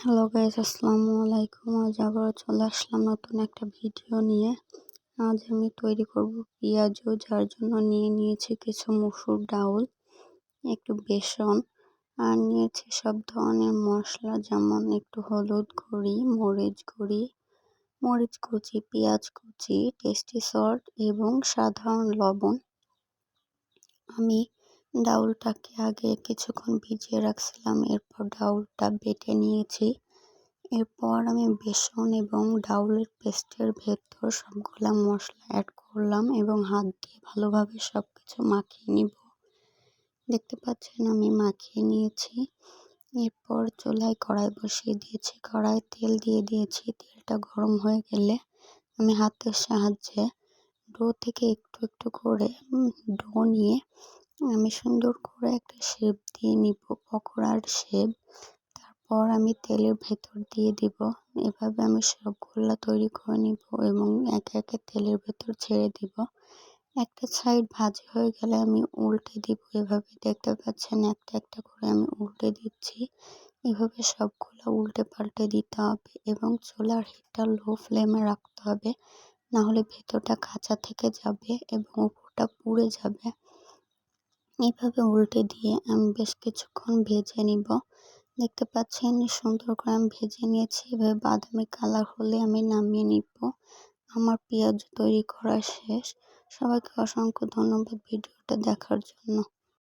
Hello guys, আসসালামু আলাইকুম। আজ আবার চলে আসলাম নতুন একটা ভিডিও নিয়ে। আজ আমি তৈরি করব পেঁয়াজু, যার জন্য নিয়েছি কিছু মসুর ডাউল, একটু বেসন, আর নিয়েছি সব ধরনের মশলা, যেমন একটু হলুদ গুঁড়ি, মরিচ কুচি, পেঁয়াজ কুচি, টেস্টি সল্ট এবং সাধারণ লবণ। আমি ডাউলটাকে আগে কিছুক্ষণ ভিজিয়ে রাখছিলাম, এরপর ডাউলটা বেটে নিয়েছি। এরপর আমি বেসন এবং ডাউলের পেস্টের ভেতর সবগুলা মশলা অ্যাড করলাম এবং হাত দিয়ে ভালোভাবে সবকিছু মাখিয়ে নিব। দেখতে পাচ্ছেন আমি মাখিয়ে নিয়েছি। এরপর চুলায় কড়াই বসিয়ে দিয়েছি, কড়াই তেল দিয়ে দিয়েছি। তেলটা গরম হয়ে গেলে আমি হাতের সাহায্যে ডো থেকে একটু একটু করে ডো নিয়ে আমি সুন্দর করে একটা শেপ দিয়ে নিব, পকোড়ার শেপ। তারপর আমি তেলের ভেতর দিয়ে দিব। এভাবে আমি সবগুলা তৈরি করে নিব এবং একে একে তেলের ভেতর ছেড়ে দিব। একটা সাইড ভাজি হয়ে গেলে আমি উল্টে দিব। এভাবে দেখতে পাচ্ছেন একটা একটা করে আমি উল্টে দিচ্ছি। এভাবে সবগুলো উল্টে পাল্টে দিতে হবে এবং চুলার হিটটা লো ফ্লেমে রাখতে হবে, না হলে ভেতরটা কাঁচা থেকে যাবে এবং উপরটা পুড়ে যাবে। এভাবে উল্টে দিয়ে আমি বেশ কিছুক্ষণ ভেজে নিব। দেখতে পাচ্ছেন সুন্দর করে আমি ভেজে নিয়েছি। এভাবে বাদামি কালার হলে আমি নামিয়ে নিব। আমার পেঁয়াজ তৈরি করা শেষ। সবাইকে অসংখ্য ধন্যবাদ ভিডিওটা দেখার জন্য।